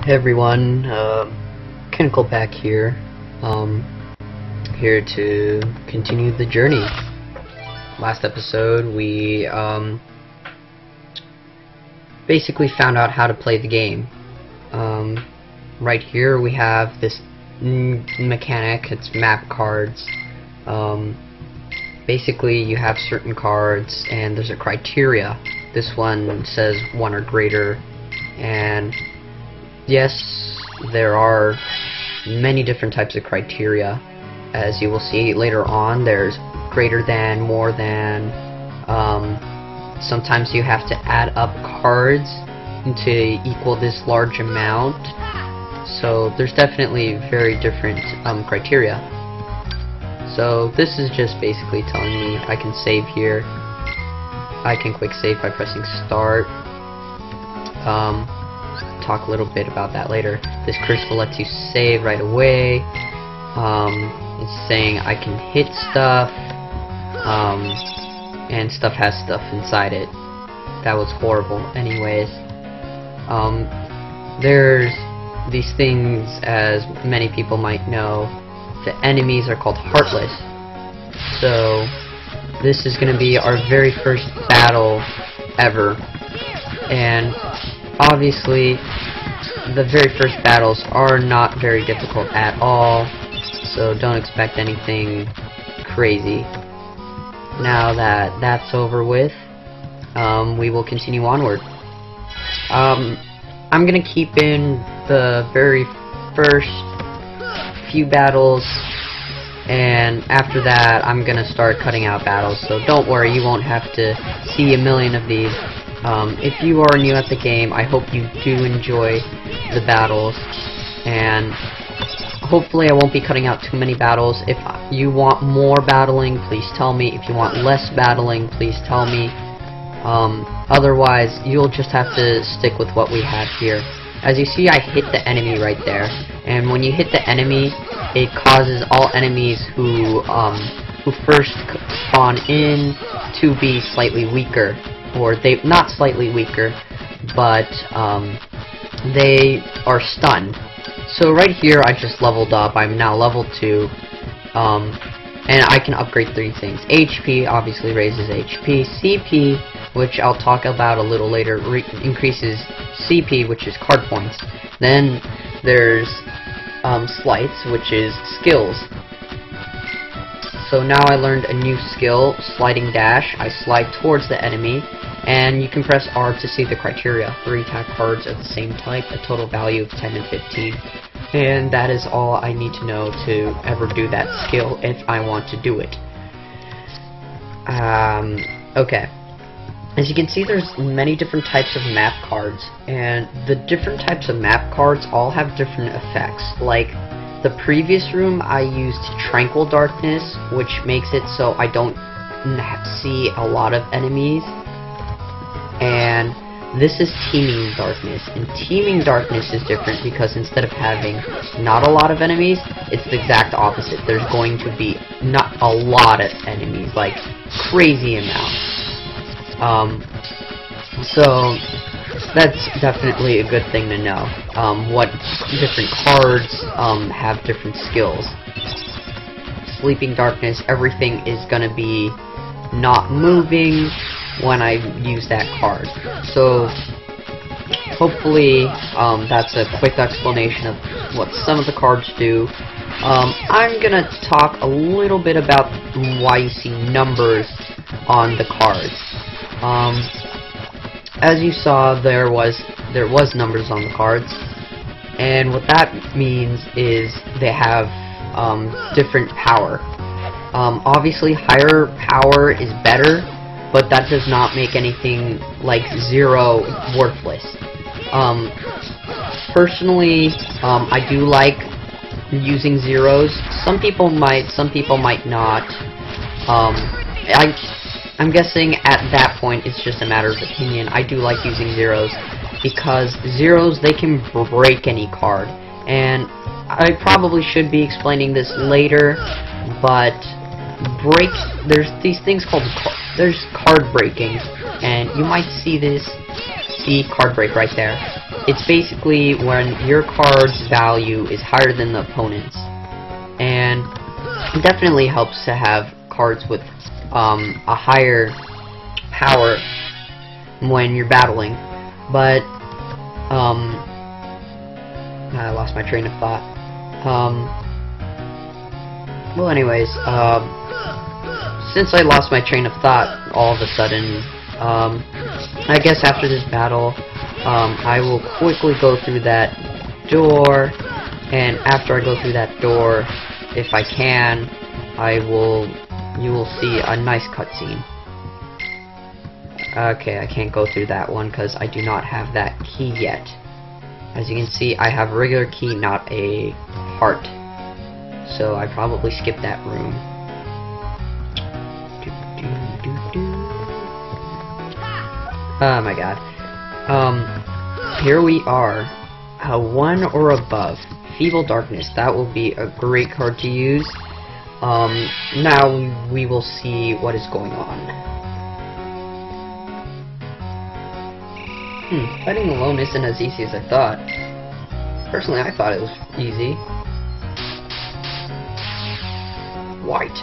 Hey everyone, Kinnicle back here, here to continue the journey. Last episode we basically found out how to play the game. Right here we have this mechanic, it's map cards. Basically you have certain cards and there's a criteria. This one says 1 or greater, and yes, there are many different types of criteria. As you will see later on, there's greater than, more than. Sometimes you have to add up cards to equal this large amount. So there's definitely very different criteria. So this is just basically telling me I can save here. I can quick save by pressing start. Talk a little bit about that later. This crystal lets you save right away. It's saying I can hit stuff, and stuff has stuff inside it. That was horrible. Anyways, there's these things, as many people might know, the enemies are called Heartless. So this is going to be our very first battle ever, and obviously the very first battles are not very difficult at all, so don't expect anything crazy. Now that that's over with, we will continue onward. I'm gonna keep in the very first few battles, and after that I'm gonna start cutting out battles, so don't worry, you won't have to see a million of these. If you are new at the game, I hope you do enjoy the battles, and hopefully I won't be cutting out too many battles. If you want more battling, please tell me. If you want less battling, please tell me. Otherwise, you'll just have to stick with what we have here. As you see, I hit the enemy right there, and when you hit the enemy, it causes all enemies who first spawn in to be slightly weaker. Or they not slightly weaker, but they are stunned. So right here I just leveled up. I'm now level 2, and I can upgrade 3 things. HP obviously raises HP. CP, which I'll talk about a little later, increases CP, which is card points. Then there's sleights, which is skills. So now I learned a new skill, sliding dash. I slide towards the enemy, and you can press R to see the criteria. 3 attack cards of the same type, a total value of 10 and 15. And that is all I need to know to ever do that skill if I want to do it. Okay. As you can see, there's many different types of map cards, and the different types of map cards all have different effects. Like the previous room, I used Tranquil Darkness, which makes it so I don't see a lot of enemies. And this is Teeming Darkness, and Teeming Darkness is different because instead of having not a lot of enemies, it's the exact opposite. There's going to be not a lot of enemies, like crazy amounts. So that's definitely a good thing to know. What different cards have different skills. Sleeping Darkness, everything is gonna be not moving when I use that card. So hopefully that's a quick explanation of what some of the cards do. I'm gonna talk a little bit about why you see numbers on the cards. As you saw, there was numbers on the cards, and what that means is they have different power. Obviously higher power is better, but that does not make anything like 0 worthless. Personally, I do like using zeros. Some people might not. I'm guessing at that point it's just a matter of opinion. I do like using zeros because zeros, they can break any card, and I probably should be explaining this later, but there's these things called there's card breaking, and you might see card break right there. it's basically when your card's value is higher than the opponent's. And it definitely helps to have cards with a higher power when you're battling. But I lost my train of thought. Well, anyways, since I lost my train of thought all of a sudden, I guess after this battle, I will quickly go through that door, and after I go through that door, if I can, you will see a nice cutscene. Okay, I can't go through that one because I do not have that key yet. As you can see, I have a regular key, not a heart. So I probably skipped that room. Oh my god. Here we are. A 1 or above. Feeble Darkness. That will be a great card to use. Now we will see what is going on. Fighting alone isn't as easy as I thought. Personally, I thought it was easy. White!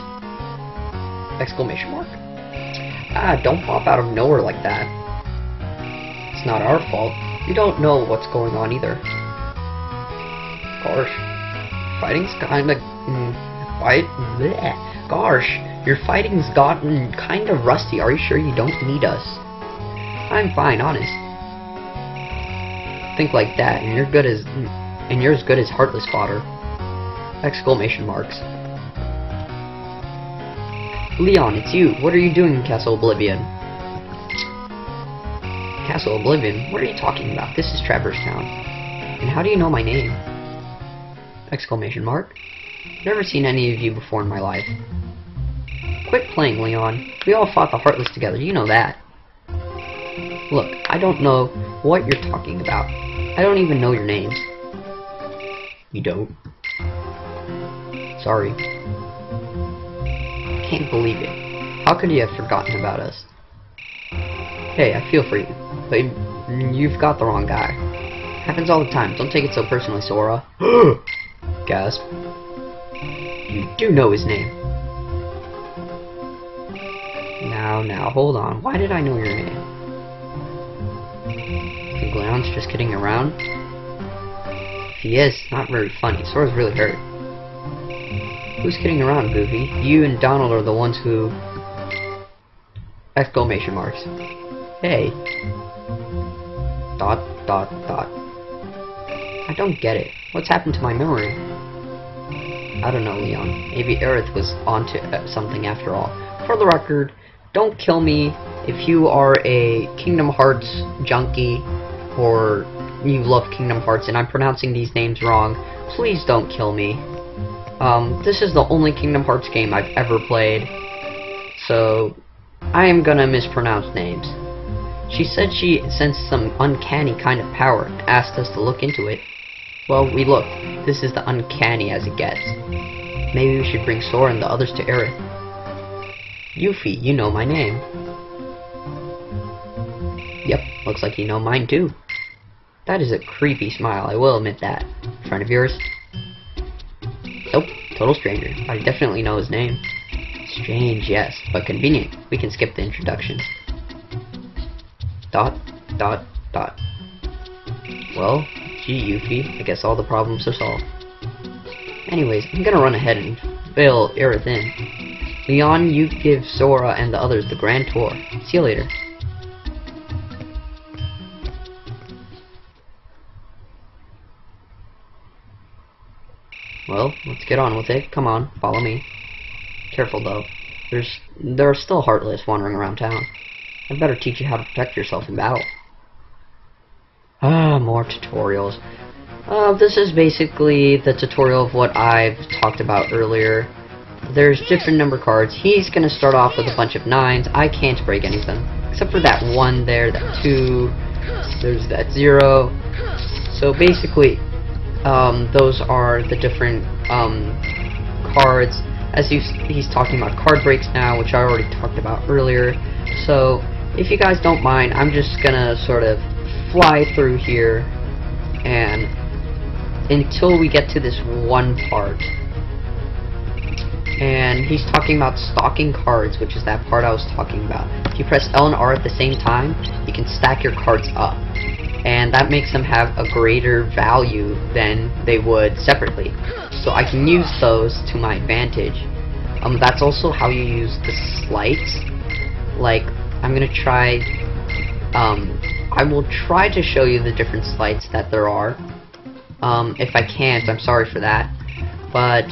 Exclamation mark. Ah, don't pop out of nowhere like that. It's not our fault. We don't know what's going on either. Gosh. Fighting's kinda... Gosh, your fighting's gotten kinda rusty. Are you sure you don't need us? I'm fine, honest. Think like that, and you're as good as Heartless fodder. Exclamation marks. Leon, it's you. What are you doing in Castle Oblivion? Castle Oblivion? What are you talking about? This is Traverse Town. And how do you know my name? Exclamation mark. Never seen any of you before in my life. Quit playing, Leon. We all fought the Heartless together, you know that. Look, I don't know what you're talking about. I don't even know your names. You don't? Sorry. I can't believe it. How could you have forgotten about us? Hey, I feel for you, but you've got the wrong guy. Happens all the time. Don't take it so personally, Sora. Gasp. You do know his name. Now, hold on. Why did I know your name? Think Leon's just kidding around? If he is, not very funny. Sora's really hurt. Who's kidding around, Goofy? You and Donald are the ones who... Exclamation marks. Hey. ... I don't get it. What's happened to my memory? I don't know, Leon. Maybe Aerith was onto something after all. For the record, don't kill me if you are a Kingdom Hearts junkie or you love Kingdom Hearts and I'm pronouncing these names wrong. Please don't kill me. This is the only Kingdom Hearts game I've ever played, so I am gonna mispronounce names. She said she sensed some uncanny kind of power and asked us to look into it. Well, we looked. This is the uncanny as it gets. Maybe we should bring Sora and the others to Aerith. Yuffie, you know my name. Yep, looks like you know mine too. That is a creepy smile, I will admit that. Friend of yours? Nope, total stranger. I definitely know his name. Strange, yes, but convenient. We can skip the introductions. ... Well, gee, Yuffie, I guess all the problems are solved. Anyways, I'm gonna run ahead and fill Aerith in. Leon, you give Sora and the others the grand tour. See you later. Well, let's get on with it. Come on, follow me. Careful though. There are still Heartless wandering around town. I'd better teach you how to protect yourself in battle. Ah, more tutorials. This is basically the tutorial of what I've talked about earlier. There's different number cards. He's gonna start off with a bunch of 9s. I can't break any of them. Except for that 1 there, that 2, there's that 0. So basically, those are the different cards. As he's talking about card breaks now, which I already talked about earlier. So if you guys don't mind, I'm just gonna sort of fly through here and until we get to this one part. And he's talking about stacking cards, which is that part I was talking about. If you press L and R at the same time, you can stack your cards up. And that makes them have a greater value than they would separately. So I can use those to my advantage. That's also how you use the sleights. Like, I'm gonna try, I will try to show you the different sleights that there are. If I can't, I'm sorry for that. But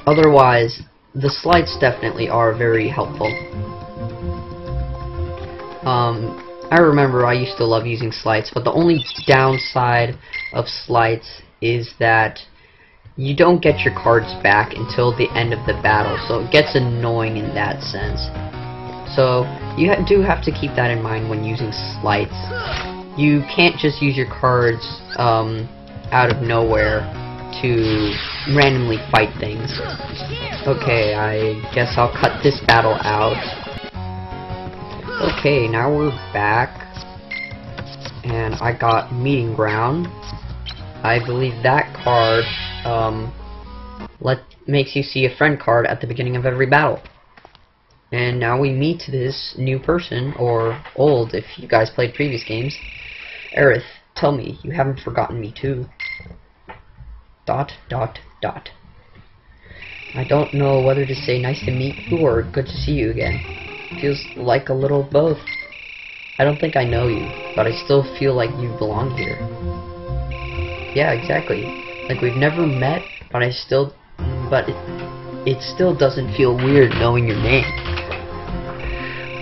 otherwise, the sleights definitely are very helpful. I remember I used to love using sleights, but the only downside of sleights is that you don't get your cards back until the end of the battle, so it gets annoying in that sense. So you do have to keep that in mind when using sleights. You can't just use your cards out of nowhere to randomly fight things. Okay, I guess I'll cut this battle out. Okay, now we're back, and I got Meeting Ground. I believe that card makes you see a friend card at the beginning of every battle. And now we meet this new person, or old if you guys played previous games. Aerith, tell me, you haven't forgotten me too. ... I don't know whether to say nice to meet you or good to see you again. Feels like a little both. I don't think I know you, but I still feel like you belong here. Yeah, exactly. Like we've never met, but it still doesn't feel weird knowing your name.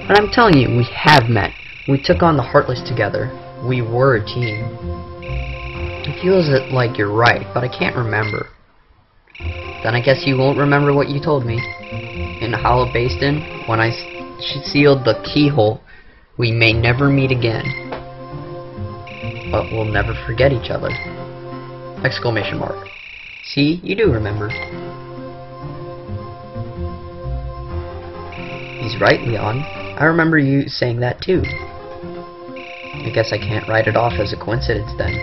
But I'm telling you, we have met. We took on the Heartless together. We were a team. It feels like you're right, but I can't remember. Then I guess you won't remember what you told me. In Hollow Bastion, when I sealed the keyhole, we may never meet again. But we'll never forget each other. Exclamation mark. See, you do remember. He's right, Leon. I remember you saying that too. I guess I can't write it off as a coincidence then.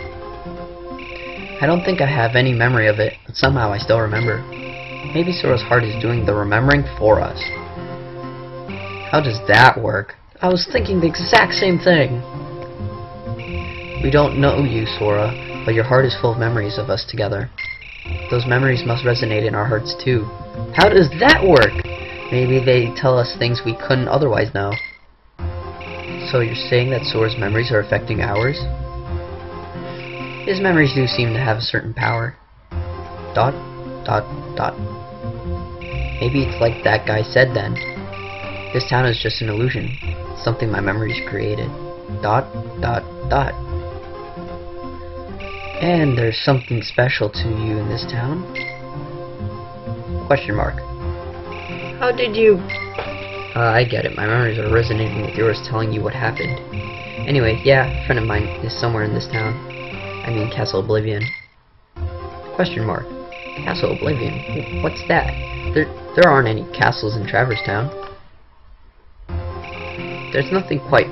I don't think I have any memory of it, but somehow I still remember. Maybe Sora's heart is doing the remembering for us. How does that work? I was thinking the exact same thing. We don't know you, Sora, but your heart is full of memories of us together. Those memories must resonate in our hearts too. How does that work? Maybe they tell us things we couldn't otherwise know. So you're saying that Sora's memories are affecting ours? His memories do seem to have a certain power. ... Maybe it's like that guy said then. This town is just an illusion. Something my memories created. ... And there's something special to you in this town? Question mark. How did you... I get it. My memories are resonating with yours, telling you what happened. Anyway, yeah, a friend of mine is somewhere in this town. I mean, Castle Oblivion. Question mark. Castle Oblivion? What's that? There aren't any castles in Traverse Town. There's nothing quite...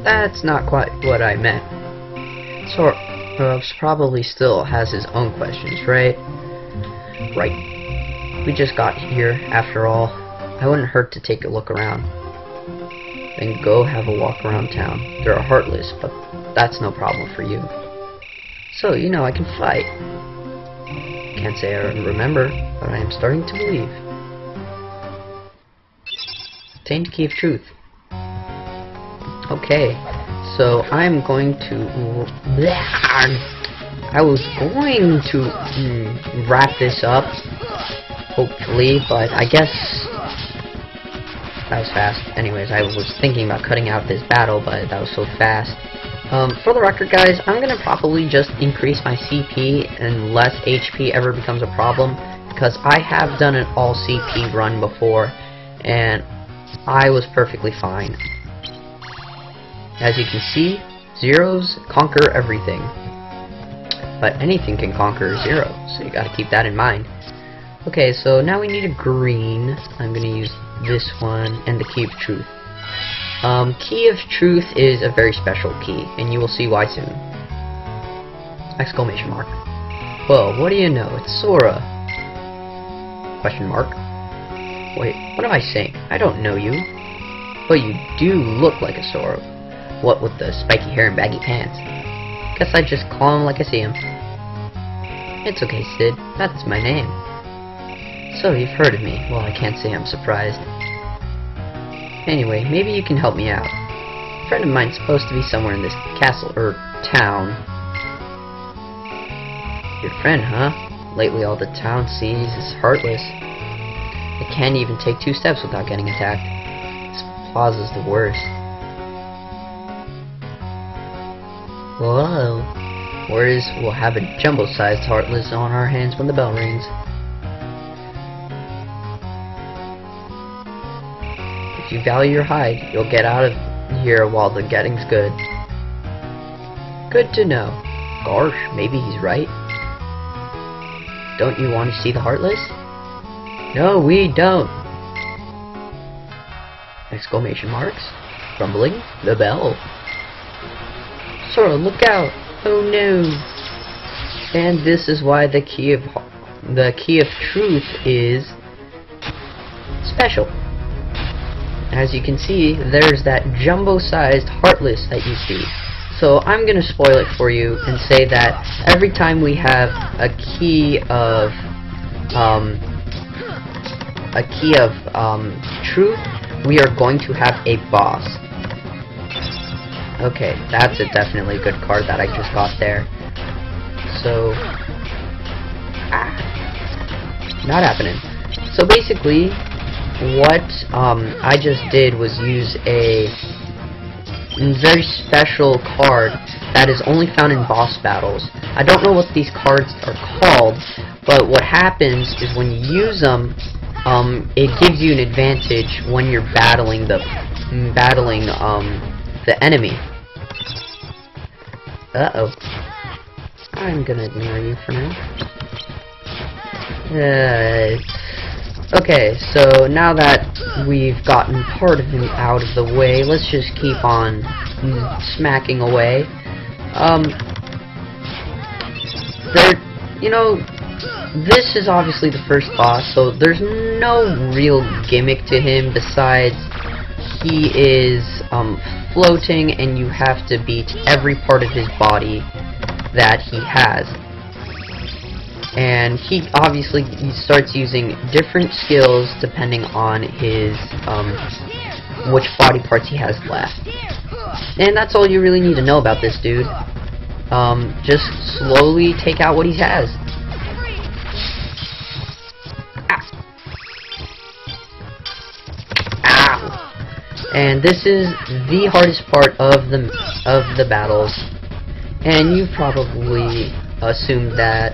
That's not quite what I meant. Sora probably still has his own questions, right? Right. We just got here, after all. I wouldn't hurt to take a look around. Then go have a walk around town. There are Heartless, but that's no problem for you. So, you know I can fight. Can't say I remember, but I am starting to believe. Obtained Key of Truth. Okay, so I'm going to... I was going to wrap this up, hopefully, but I guess... That was fast. Anyways, I was thinking about cutting out this battle, but that was so fast. For the record, guys, I'm gonna probably just increase my CP unless HP ever becomes a problem, because I have done an all CP run before, and I was perfectly fine. As you can see, zeros conquer everything. But anything can conquer a zero, so you gotta keep that in mind. Okay, so now we need a green. I'm gonna use this one and the Key of Truth. Key of Truth is a very special key, and you will see why soon. Exclamation mark. Well, what do you know? It's Sora. Question mark. Wait, what am I saying? I don't know you. But you do look like a Sora. What with the spiky hair and baggy pants? Guess I just call him like I see him. It's okay, Sid. That's my name. So you've heard of me. Well, I can't say I'm surprised. Anyway, maybe you can help me out. A friend of mine's supposed to be somewhere in this castle, or town. Your friend, huh? Lately all the town sees is heartless. It can't even take 2 steps without getting attacked. This plaza's the worst. Whoa. Worries we'll have a jumbo-sized heartless on our hands when the bell rings. If you value your hide, you'll get out of here while the getting's good. Good to know. Gosh, maybe he's right. Don't you want to see the heartless? No, we don't. Exclamation marks. Rumbling the bell. Sora, look out! Oh no! And this is why the key of truth is special. As you can see, there's that jumbo-sized heartless that you see. So I'm gonna spoil it for you and say that every time we have a key of truth, we are going to have a boss. Okay, that's a definitely good card that I just got there. So, not happening. So basically, what I just did was use a very special card that is only found in boss battles. I don't know what these cards are called, but what happens is when you use them, it gives you an advantage when you're battling the enemy. Uh-oh. I'm gonna ignore you for now. Okay, so now that we've gotten part of him out of the way, let's just keep on smacking away. This is obviously the first boss, so there's no real gimmick to him besides he is floating and you have to beat every part of his body that he has. And he obviously starts using different skills depending on his which body parts he has left. And that's all you really need to know about this dude. Just slowly take out what he has. And this is the hardest part of the battles, and you probably assumed that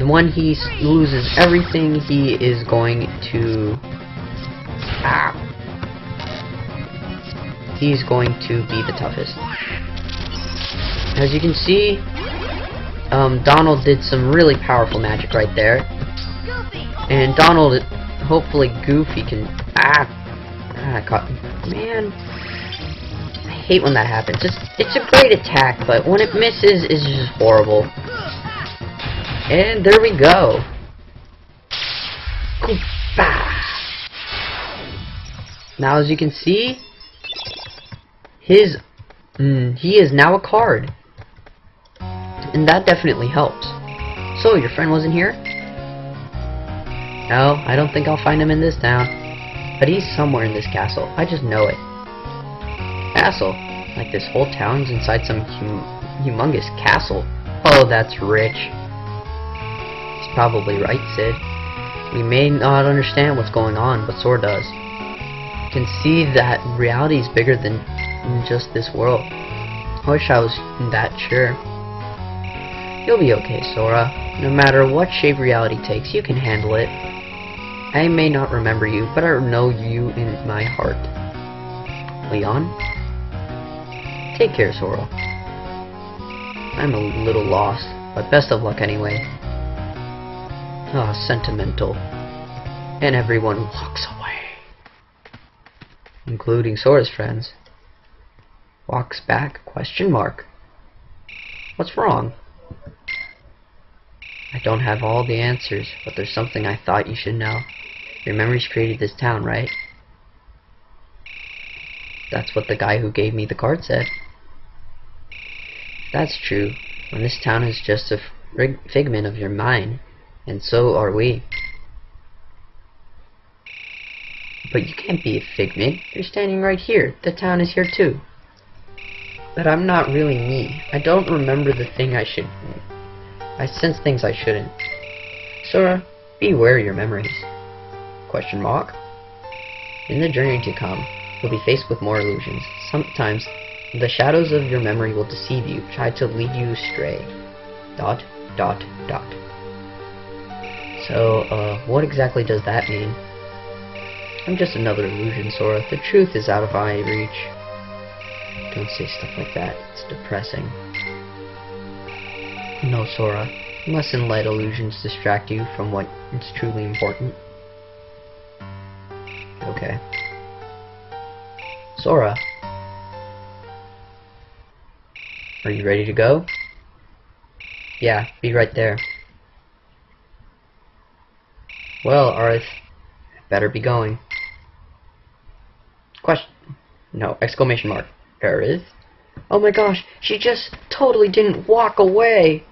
when he loses everything, he is going to he's going to be the toughest. As you can see, Donald did some really powerful magic right there, and Donald, hopefully Goofy can man, I hate when that happens. It's a great attack, but when it misses, it's just horrible. And there we go. Now, as you can see, he is now a card, and that definitely helps. So, your friend wasn't here? No, I don't think I'll find him in this town. But he's somewhere in this castle. I just know it. Castle? Like this whole town's inside some humongous castle. Oh, that's rich. He's probably right, Sid. We may not understand what's going on, but Sora does. You can see that reality is bigger than just this world. I wish I was that sure. You'll be okay, Sora. No matter what shape reality takes, you can handle it. I may not remember you, but I know you in my heart. Leon? Take care, Sora. I'm a little lost, but best of luck anyway. Ah, sentimental. And everyone walks away. Including Sora's friends. Walks back? Question mark. What's wrong? I don't have all the answers, but there's something I thought you should know. Your memories created this town, right? That's what the guy who gave me the card said. If that's true, then this town is just a figment of your mind, and so are we. But you can't be a figment. You're standing right here. The town is here too. But I'm not really me. I don't remember the thing I should. I sense things I shouldn't. Sora, beware your memories. Question mark? In the journey to come, you'll be faced with more illusions. Sometimes, the shadows of your memory will deceive you, try to lead you astray. ... So, what exactly does that mean? I'm just another illusion, Sora. The truth is out of eye reach. Don't say stuff like that. It's depressing. No, Sora. You mustn't let illusions distract you from what is truly important. Okay. Sora. Are you ready to go? Yeah, be right there. Well, Aerith, better be going. Question. No, exclamation mark. Aerith? Oh my gosh, she just totally didn't walk away.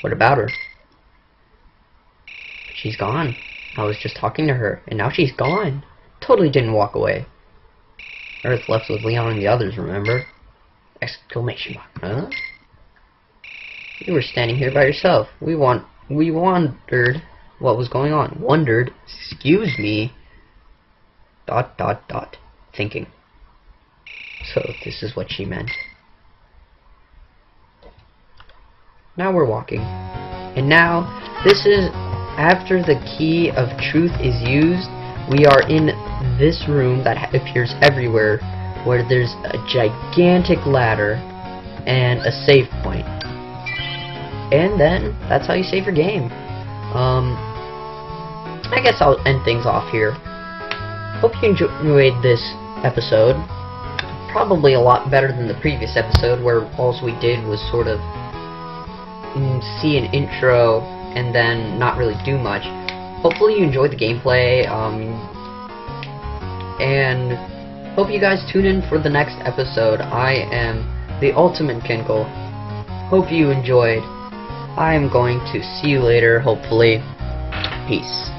What about her? She's gone. I was just talking to her, and now she's gone. Totally didn't walk away. Aerith left with Leon and the others, remember? Exclamation mark. Huh? You were standing here by yourself. We wondered what was going on. Wondered? Excuse me. ... Thinking. So this is what she meant. Now we're walking. And now, this is after the key of truth is used, we are in this room that appears everywhere, where there's a gigantic ladder and a save point. And then, that's how you save your game. I guess I'll end things off here. Hope you enjoyed this episode. Probably a lot better than the previous episode, where all we did was sort of see an intro and then not really do much. Hopefully you enjoyed the gameplay, and hope you guys tune in for the next episode. I am the Ultimate Kinkle. Hope you enjoyed. I am going to see you later, hopefully. Peace.